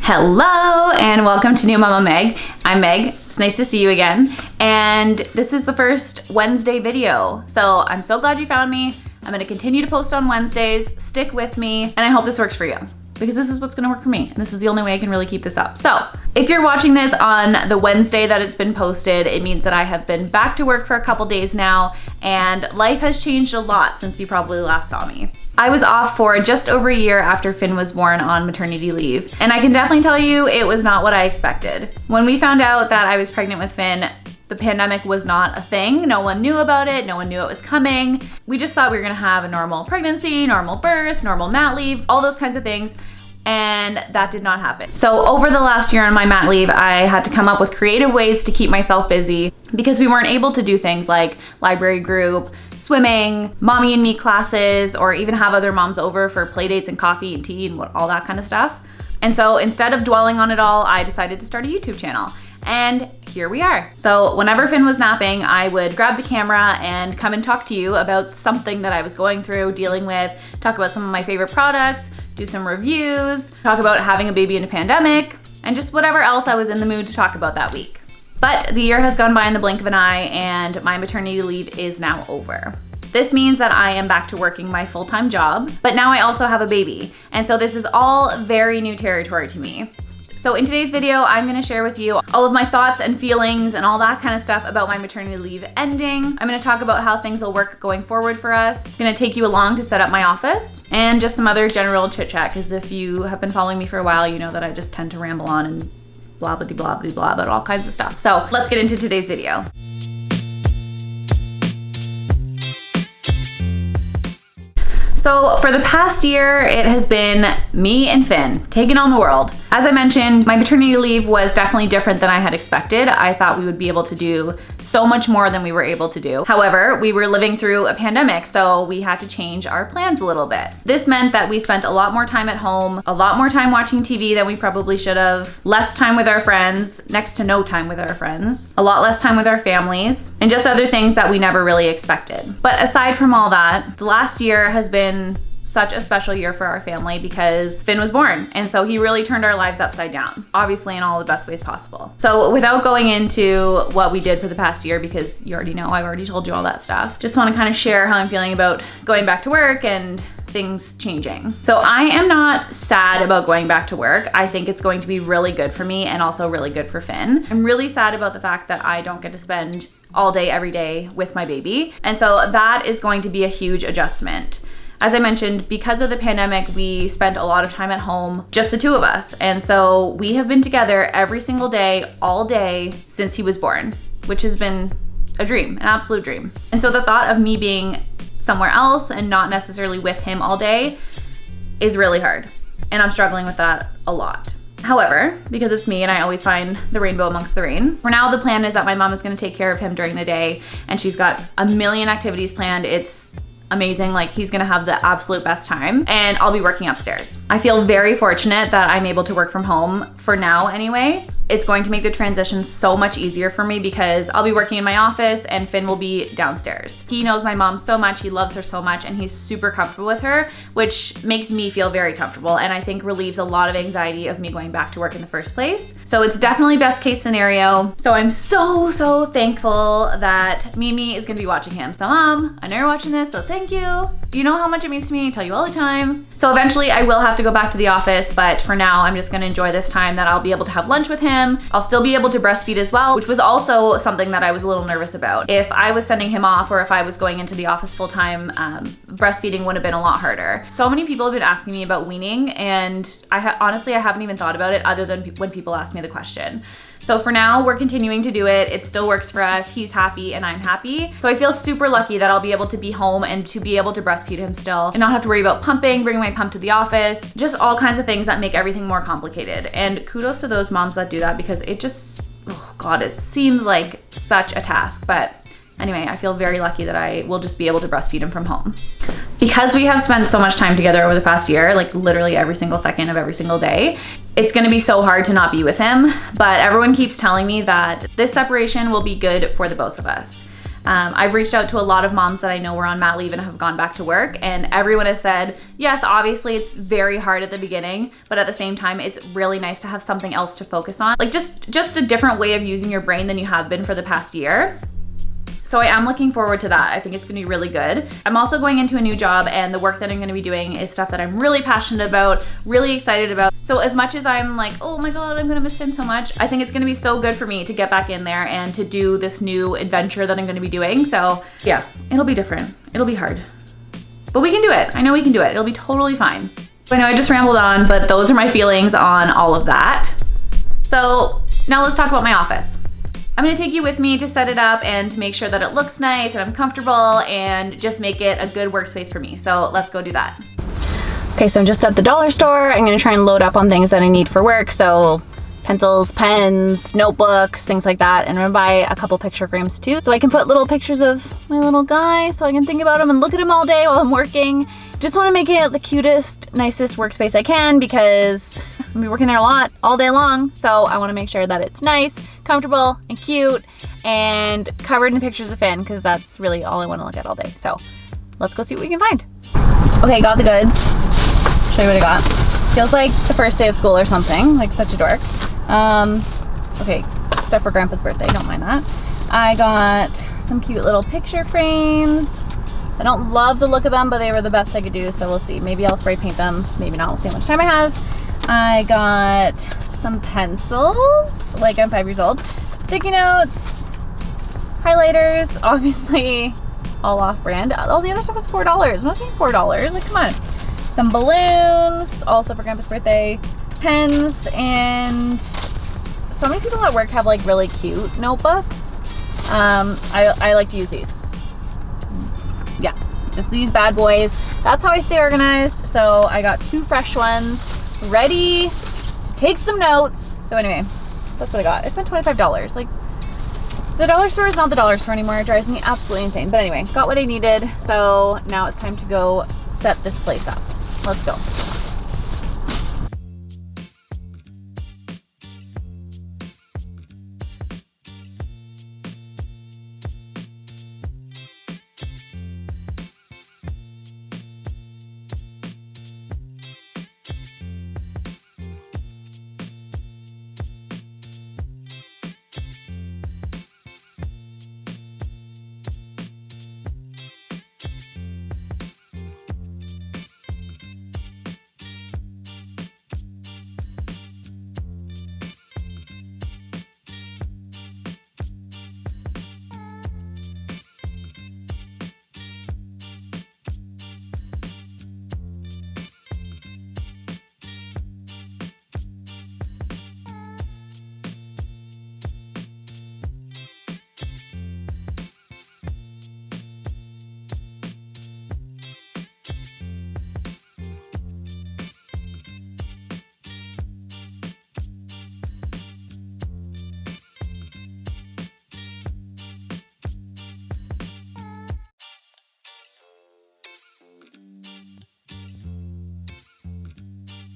Hello and welcome to New Mama Meg. I'm Meg. It's nice to see you again. And this is the first Wednesday video. So I'm so glad you found me. I'm going to continue to post on Wednesdays. Stick with me. And I hope this works for you, because this is what's going to work for me. And this is the only way I can really keep this up. So if you're watching this on the Wednesday that it's been posted, it means that I have been back to work for a couple days now, and life has changed a lot since you probably last saw me. I was off for just over a year after Finn was born on maternity leave, and I can definitely tell you it was not what I expected. When we found out that I was pregnant with Finn, the pandemic was not a thing. No one knew about it. No one knew it was coming. We just thought we were gonna have a normal pregnancy, normal birth, normal mat leave, all those kinds of things. And that did not happen. So over the last year on my mat leave, I had to come up with creative ways to keep myself busy because we weren't able to do things like library group, swimming, mommy and me classes, or even have other moms over for play dates and coffee and tea and all that kind of stuff. And so instead of dwelling on it all, I decided to start a YouTube channel. And here we are. So whenever Finn was napping, I would grab the camera and come and talk to you about something that I was going through, dealing with, talk about some of my favorite products, do some reviews, talk about having a baby in a pandemic, and just whatever else I was in the mood to talk about that week. But the year has gone by in the blink of an eye, and my maternity leave is now over. This means that I am back to working my full-time job, but now I also have a baby. And so this is all very new territory to me. So in today's video, I'm gonna share with you all of my thoughts and feelings and all that kind of stuff about my maternity leave ending. I'm gonna talk about how things will work going forward for us. I'm gonna take you along to set up my office and just some other general chit chat, because if you have been following me for a while, you know that I just tend to ramble on and blah, blah, blah, blah, blah about all kinds of stuff. So let's get into today's video. So for the past year, it has been me and Finn taking on the world. As I mentioned, my maternity leave was definitely different than I had expected. I thought we would be able to do so much more than we were able to do. However, we were living through a pandemic, so we had to change our plans a little bit. This meant that we spent a lot more time at home, a lot more time watching TV than we probably should have, less time with our friends, next to no time with our friends, a lot less time with our families, and just other things that we never really expected. But aside from all that, the last year has been such a special year for our family because Finn was born, and so he really turned our lives upside down, obviously in all the best ways possible. So without going into what we did for the past year, because you already know, I've already told you all that stuff, just want to kind of share how I'm feeling about going back to work and things changing. So I am not sad about going back to work. I think it's going to be really good for me and also really good for Finn. I'm really sad about the fact that I don't get to spend all day every day with my baby, and so that is going to be a huge adjustment. As I mentioned, because of the pandemic, we spent a lot of time at home, just the two of us. And so we have been together every single day, all day since he was born, which has been a dream, an absolute dream. And so the thought of me being somewhere else and not necessarily with him all day is really hard. And I'm struggling with that a lot. However, because it's me and I always find the rainbow amongst the rain, for now the plan is that my mom is gonna take care of him during the day, and she's got a million activities planned. It's amazing. Like, he's gonna have the absolute best time, and I'll be working upstairs. I feel very fortunate that I'm able to work from home for now anyway. It's going to make the transition so much easier for me because I'll be working in my office and Finn will be downstairs. He knows my mom so much, he loves her so much, and he's super comfortable with her, which makes me feel very comfortable and I think relieves a lot of anxiety of me going back to work in the first place. So it's definitely best case scenario. So I'm so thankful that Mimi is gonna be watching him. So Mom, I know you're watching this, so thank you. You know how much it means to me, I tell you all the time. So eventually I will have to go back to the office, but for now I'm just gonna enjoy this time that I'll be able to have lunch with him. I'll still be able to breastfeed as well, which was also something that I was a little nervous about. If I was sending him off or if I was going into the office full time, breastfeeding would have been a lot harder. So many people have been asking me about weaning, and honestly, I haven't even thought about it other than when people ask me the question. So for now, we're continuing to do it. It still works for us. He's happy and I'm happy. So I feel super lucky that I'll be able to be home and to be able to breastfeed him still and not have to worry about pumping, bringing my pump to the office, just all kinds of things that make everything more complicated. And kudos to those moms that do that, because it just, oh God, it seems like such a task. But anyway, I feel very lucky that I will just be able to breastfeed him from home. Because we have spent so much time together over the past year, like literally every single second of every single day, it's gonna be so hard to not be with him. But everyone keeps telling me that this separation will be good for the both of us. I've reached out to a lot of moms that I know were on mat leave and have gone back to work, and everyone has said, yes, obviously it's very hard at the beginning, but at the same time, it's really nice to have something else to focus on. Like just a different way of using your brain than you have been for the past year. So I am looking forward to that. I think it's gonna be really good. I'm also going into a new job, and the work that I'm gonna be doing is stuff that I'm really passionate about, really excited about. So as much as I'm like, oh my God, I'm gonna miss Finn so much, I think it's gonna be so good for me to get back in there and to do this new adventure that I'm gonna be doing. So yeah, it'll be different. It'll be hard, but we can do it. I know we can do it. It'll be totally fine. I know I just rambled on, but those are my feelings on all of that. So now let's talk about my office. I'm gonna take you with me to set it up and to make sure that it looks nice and I'm comfortable and just make it a good workspace for me. So let's go do that. Okay, so I'm just at the dollar store. I'm gonna try and load up on things that I need for work. So pencils, pens, notebooks, things like that. And I'm gonna buy a couple picture frames too, so I can put little pictures of my little guy so I can think about him and look at him all day while I'm working. Just wanna make it the cutest, nicest workspace I can because I'm gonna be working there a lot all day long. So I wanna make sure that it's nice, comfortable, and cute, and covered in pictures of Finn because that's really all I wanna look at all day. So let's go see what we can find. Okay, got the goods. Show you what I got. Feels like the first day of school or something, like such a dork. Okay, stuff for Grandpa's birthday, don't mind that. I got some cute little picture frames. I don't love the look of them, but they were the best I could do, so we'll see. Maybe I'll spray paint them, maybe not, we'll see how much time I have. I got some pencils, like I'm 5 years old. Sticky notes, highlighters, obviously all off-brand. All the other stuff was $4. I'm not paying $4, like come on. Some balloons, also for Grandpa's birthday, pens, and so many people at work have like really cute notebooks. I like to use these. Yeah, just these bad boys. That's how I stay organized. So I got 2 fresh ones ready to take some notes. So anyway, that's what I got. I spent $25. Like, the dollar store is not the dollar store anymore. It drives me absolutely insane. But anyway, got what I needed. So now it's time to go set this place up. Let's go.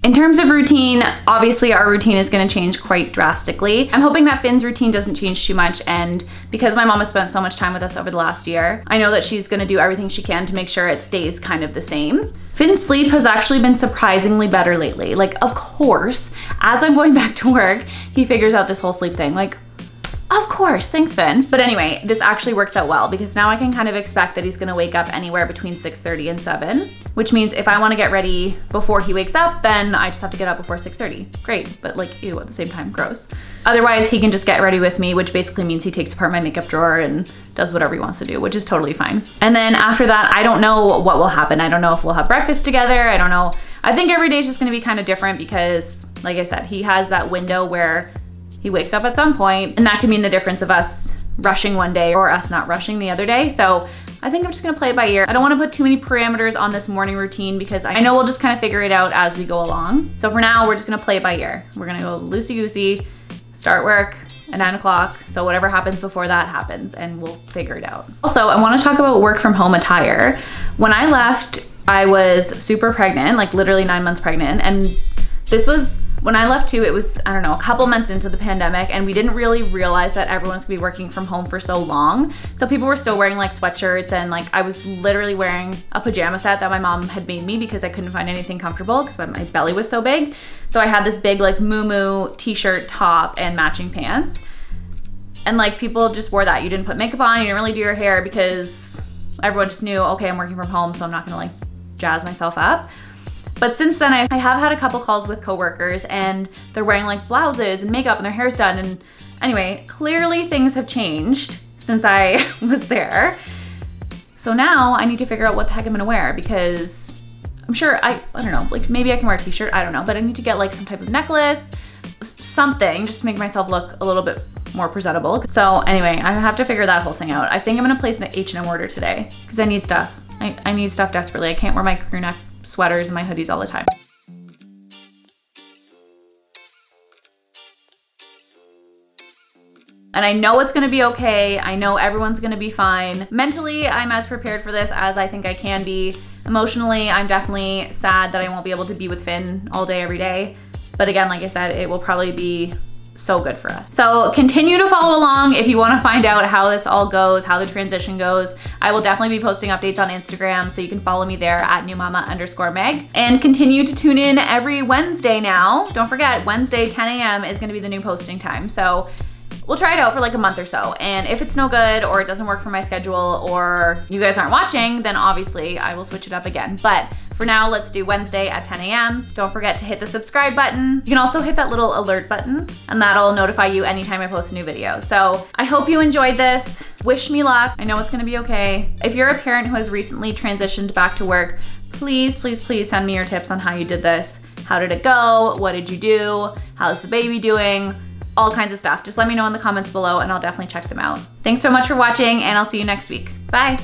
In terms of routine, obviously our routine is going to change quite drastically. I'm hoping that Finn's routine doesn't change too much, and because my mom has spent so much time with us over the last year, I know that she's going to do everything she can to make sure it stays kind of the same. Finn's sleep has actually been surprisingly better lately. Like, of course, as I'm going back to work, he figures out this whole sleep thing. Like, of course, thanks Finn. But anyway, this actually works out well because now I can kind of expect that he's gonna wake up anywhere between 6:30 and 7, which means if I wanna get ready before he wakes up, then I just have to get up before 6:30. Great, but like, ew, at the same time, gross. Otherwise, he can just get ready with me, which basically means he takes apart my makeup drawer and does whatever he wants to do, which is totally fine. And then after that, I don't know what will happen. I don't know if we'll have breakfast together. I don't know. I think every day is just gonna be kind of different because, like I said, he has that window where he wakes up at some point, and that can mean the difference of us rushing one day or us not rushing the other day. So I think I'm just gonna play it by ear. I don't wanna put too many parameters on this morning routine because I know we'll just kind of figure it out as we go along. So for now, we're just gonna play it by ear. We're gonna go loosey-goosey, start work at 9 o'clock. So whatever happens before that happens and we'll figure it out. Also, I wanna talk about work from home attire. When I left, I was super pregnant, like literally 9 months pregnant. And this was When I left too, it was, I don't know, a couple months into the pandemic, and we didn't really realize that everyone's gonna be working from home for so long. So people were still wearing like sweatshirts, and like I was literally wearing a pajama set that my mom had made me because I couldn't find anything comfortable because my belly was so big. So I had this big like muumuu t-shirt top and matching pants. And like people just wore that. You didn't put makeup on, you didn't really do your hair because everyone just knew, okay, I'm working from home, so I'm not gonna like jazz myself up. But since then, I have had a couple calls with coworkers, and they're wearing like blouses and makeup and their hair's done. And anyway, clearly things have changed since I was there. So now I need to figure out what the heck I'm gonna wear, because I'm sure, I don't know, like maybe I can wear a t-shirt, I don't know, but I need to get like some type of necklace, something just to make myself look a little bit more presentable. So anyway, I have to figure that whole thing out. I think I'm gonna place an H&M order today because I need stuff. I need stuff desperately. I can't wear my crew neck sweaters and my hoodies all the time. And I know it's gonna be okay. I know everyone's gonna be fine. Mentally, I'm as prepared for this as I think I can be. Emotionally, I'm definitely sad that I won't be able to be with Finn all day, every day. But again, like I said, it will probably be so good for us. So continue to follow along if you want to find out how this all goes, how the transition goes. I will definitely be posting updates on Instagram, so you can follow me there at newmama_Meg. And continue to tune in every Wednesday now. Don't forget, Wednesday 10 a.m. is going to be the new posting time. So we'll try it out for like a month or so. And if it's no good, or it doesn't work for my schedule, or you guys aren't watching, then obviously I will switch it up again. But for now, let's do Wednesday at 10 a.m. Don't forget to hit the subscribe button. You can also hit that little alert button, and that'll notify you anytime I post a new video. So I hope you enjoyed this. Wish me luck. I know it's gonna be okay. If you're a parent who has recently transitioned back to work, please, please, please send me your tips on how you did this. How did it go? What did you do? How's the baby doing? All kinds of stuff. Just let me know in the comments below, and I'll definitely check them out. Thanks so much for watching, and I'll see you next week. Bye.